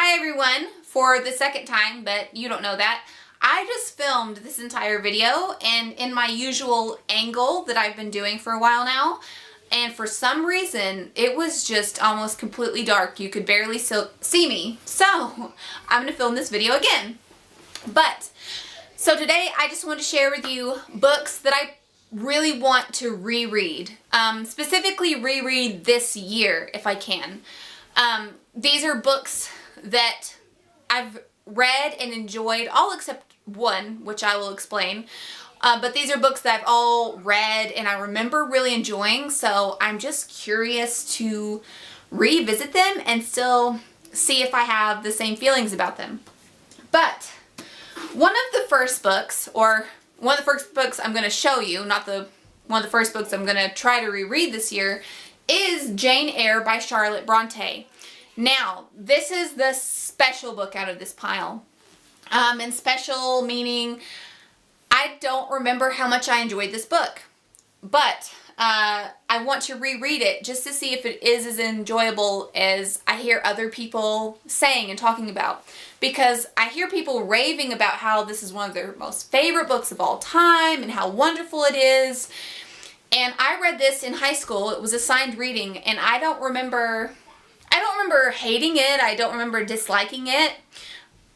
Hi everyone, for the second time, but you don't know that. I just filmed this entire video and in my usual angle that I've been doing for a while now, and for some reason it was just almost completely dark. You could barely see me. So I'm going to film this video again. So today I just want to share with you books that I really want to reread. Specifically reread this year if I can. These are books that I've read and enjoyed, all except one, which I will explain. But these are books that I've all read and I remember really enjoying, so I'm just curious to revisit them and still see if I have the same feelings about them. But one of the first books, or one of the first books I'm going to show you, not one of the first books I'm going to try to reread this year, is Jane Eyre by Charlotte Bronte. Now, this is the special book out of this pile. And special meaning I don't remember how much I enjoyed this book. But I want to reread it just to see if it is as enjoyable as I hear other people saying and talking about. Because I hear people raving about how this is one of their most favorite books of all time and how wonderful it is. And I read this in high school. It was assigned reading, and I don't remember hating it. I don't remember disliking it.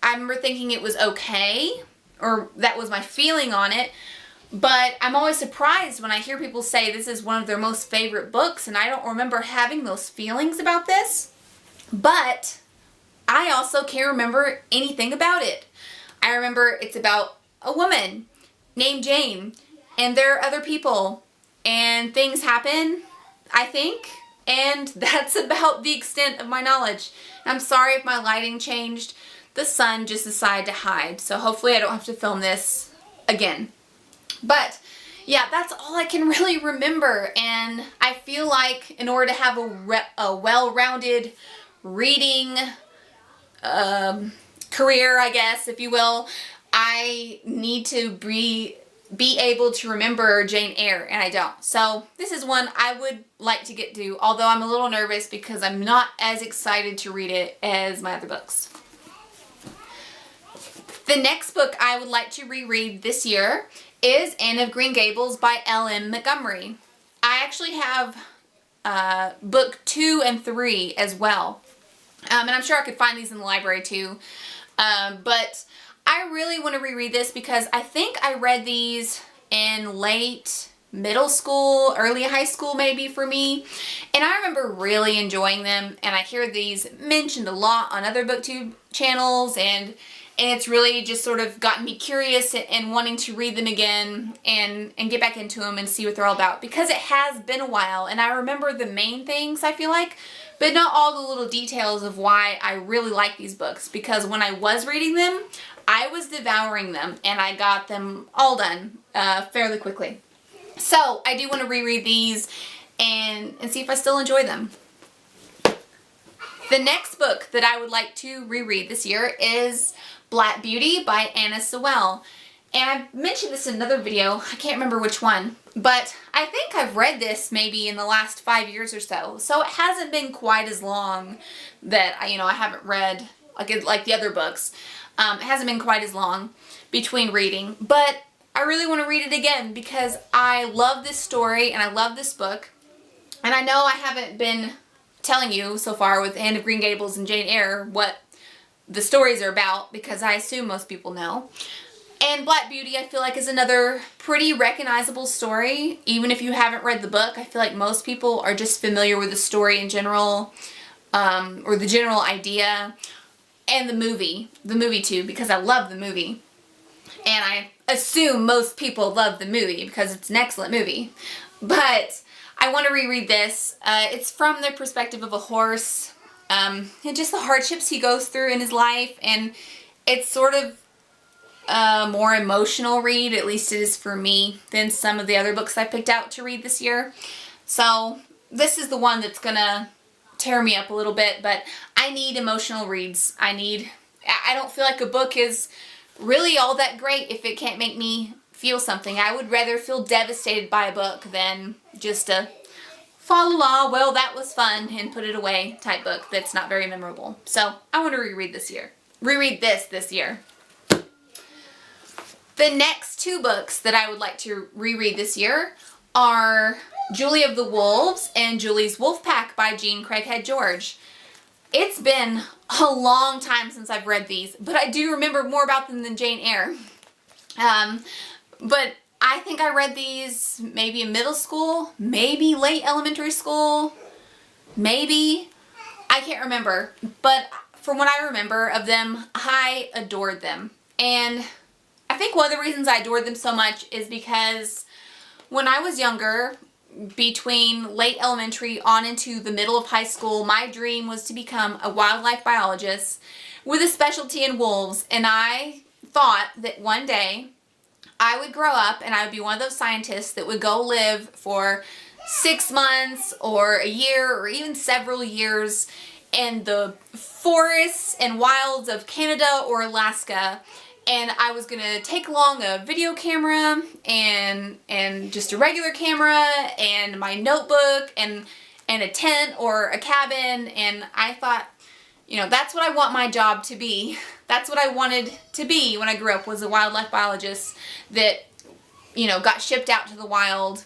I remember thinking it was okay, or that was my feeling on it. But I'm always surprised when I hear people say this is one of their most favorite books, and I don't remember having those feelings about this. But I also can't remember anything about it. I remember it's about a woman named Jane, and there are other people, and things happen, I think. And that's about the extent of my knowledge. I'm sorry if my lighting changed. The sun just decided to hide. So hopefully I don't have to film this again. But yeah, that's all I can really remember. And I feel like in order to have a well-rounded reading career, I guess, if you will, I need to be able to remember Jane Eyre, and I don't. So this is one I would like to get to, although I'm a little nervous because I'm not as excited to read it as my other books. The next book I would like to reread this year is Anne of Green Gables by L.M. Montgomery. I actually have book 2 and 3 as well. And I'm sure I could find these in the library too. But I really want to reread this because I think I read these in late middle school, early high school maybe for me. And I remember really enjoying them, and I hear these mentioned a lot on other booktube channels, and it's really just sort of gotten me curious and wanting to read them again and get back into them and see what they're all about, because it has been a while and I remember the main things, I feel like, but not all the little details of why I really like these books, because when I was reading them, I was devouring them and I got them all done fairly quickly. So I do want to reread these and see if I still enjoy them. The next book that I would like to reread this year is Black Beauty by Anna Sewell. And I've mentioned this in another video, I can't remember which one, but I think I've read this maybe in the last 5 years or so. So it hasn't been quite as long that I haven't read like the other books. It hasn't been quite as long between reading, but I really want to read it again because I love this story and I love this book. And I know I haven't been telling you so far with Anne of Green Gables and Jane Eyre what the stories are about, because I assume most people know. And Black Beauty, I feel like, is another pretty recognizable story. Even if you haven't read the book, I feel like most people are just familiar with the story in general, or the general idea. And the movie too, because I love the movie. And I assume most people love the movie because it's an excellent movie. But I want to reread this. It's from the perspective of a horse, and just the hardships he goes through in his life. And it's sort of a more emotional read, at least it is for me, than some of the other books I picked out to read this year. So this is the one that's gonna tear me up a little bit, but I need emotional reads. I don't feel like a book is really all that great if it can't make me feel something. I would rather feel devastated by a book than just a fa la la, well that was fun and put it away type book that's not very memorable. So I want to reread this year. Reread this year. The next two books that I would like to reread this year are Julie of the Wolves and Julie's Wolf Pack by Jean Craighead George. It's been a long time since I've read these, but I do remember more about them than Jane Eyre. But I think I read these maybe in middle school, maybe late elementary school, maybe. I can't remember. But from what I remember of them, I adored them. And I think one of the reasons I adored them so much is because when I was younger, between late elementary on into the middle of high school, my dream was to become a wildlife biologist with a specialty in wolves. And I thought that one day I would grow up and I would be one of those scientists that would go live for 6 months or a year or even several years in the forests and wilds of Canada or Alaska. And I was going to take along a video camera and just a regular camera and my notebook and a tent or a cabin. And I thought, you know, that's what I want my job to be. That's what I wanted to be when I grew up, was a wildlife biologist that, you know, got shipped out to the wild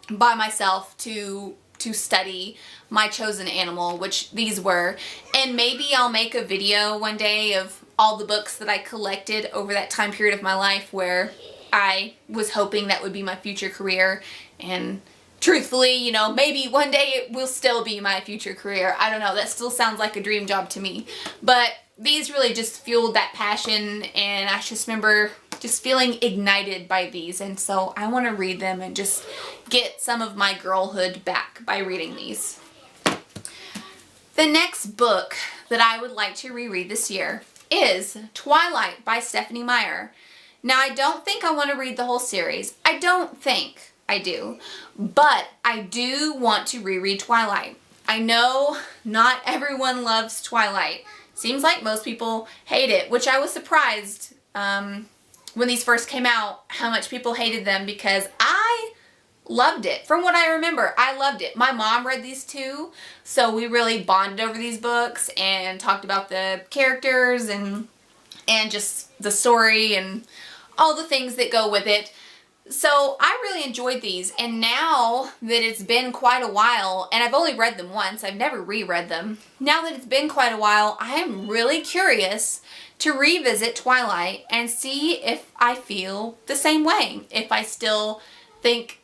by myself to study my chosen animal, which these were. And maybe I'll make a video one day of all the books that I collected over that time period of my life where I was hoping that would be my future career. And truthfully, you know, maybe one day it will still be my future career. I don't know. That still sounds like a dream job to me. But these really just fueled that passion, and I just remember just feeling ignited by these. And so I want to read them and just get some of my girlhood back by reading these. The next book that I would like to reread this year is Twilight by Stephanie Meyer. Now, I don't think I want to read the whole series. I don't think I do. But I do want to reread Twilight. I know not everyone loves Twilight. Seems like most people hate it, which I was surprised when these first came out, how much people hated them, because I loved it. From what I remember, I loved it. My mom read these too, so we really bonded over these books and talked about the characters and just the story and all the things that go with it. So I really enjoyed these, and now that it's been quite a while, and I've only read them once, I've never reread them. Now that it's been quite a while, I am really curious to revisit Twilight and see if I feel the same way. If I still think,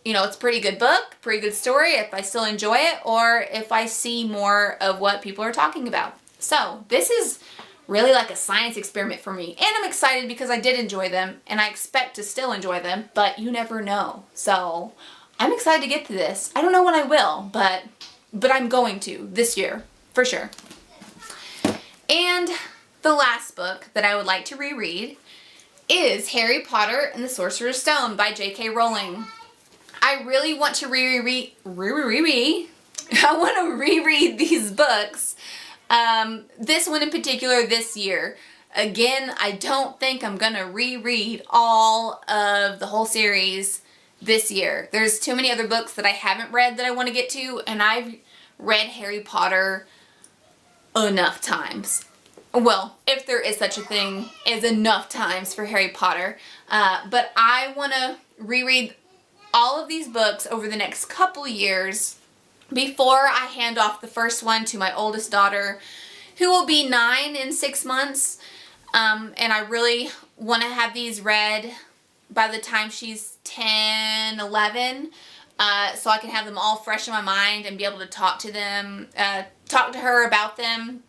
you know, it's a pretty good book, pretty good story, if I still enjoy it, or if I see more of what people are talking about. So this is really like a science experiment for me, and I'm excited because I did enjoy them and I expect to still enjoy them, but you never know. So I'm excited to get to this. I don't know when I will, but I'm going to this year for sure. And the last book that I would like to reread is Harry Potter and the Sorcerer's Stone by J.K. Rowling. I really want to reread these books. This one in particular this year. Again, I don't think I'm gonna reread all of the whole series this year. There's too many other books that I haven't read that I want to get to, and I've read Harry Potter enough times. Well, if there is such a thing as enough times for Harry Potter. But I want to reread all of these books over the next couple years before I hand off the first one to my oldest daughter, who will be 9 in 6 months. And I really want to have these read by the time she's 10, 11, so I can have them all fresh in my mind and be able to talk to her about them.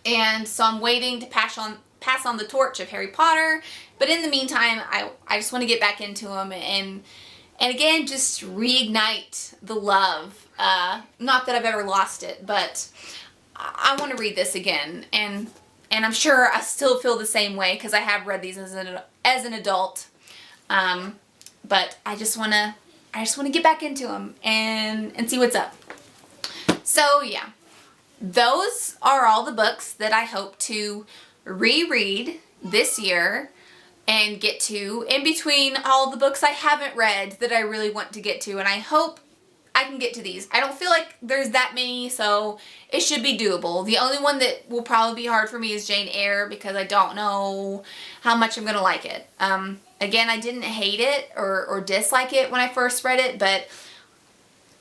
And so I'm waiting to pass on the torch of Harry Potter. But in the meantime, I just want to get back into them and again, just reignite the love. Not that I've ever lost it, but I want to read this again. And I'm sure I still feel the same way because I have read these as an adult. But I just want to get back into them and see what's up. So yeah, those are all the books that I hope to reread this year and get to, in between all the books I haven't read that I really want to get to. And I hope I can get to these. I don't feel like there's that many, so it should be doable. The only one that will probably be hard for me is Jane Eyre, because I don't know how much I'm gonna like it. Again, I didn't hate it or dislike it when I first read it, but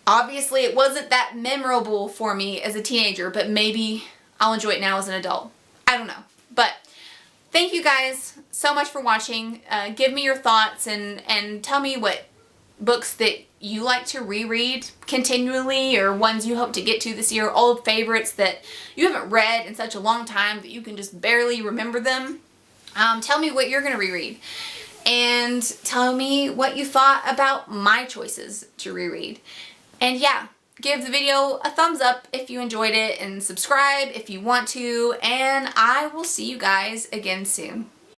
obviously it wasn't that memorable for me as a teenager, but maybe I'll enjoy it now as an adult. I don't know. But thank you guys so much for watching. Give me your thoughts and tell me what books that you like to reread continually, or ones you hope to get to this year, old favorites that you haven't read in such a long time that you can just barely remember them. Tell me what you're going to reread. And tell me what you thought about my choices to reread. And yeah, give the video a thumbs up if you enjoyed it, and subscribe if you want to, and I will see you guys again soon.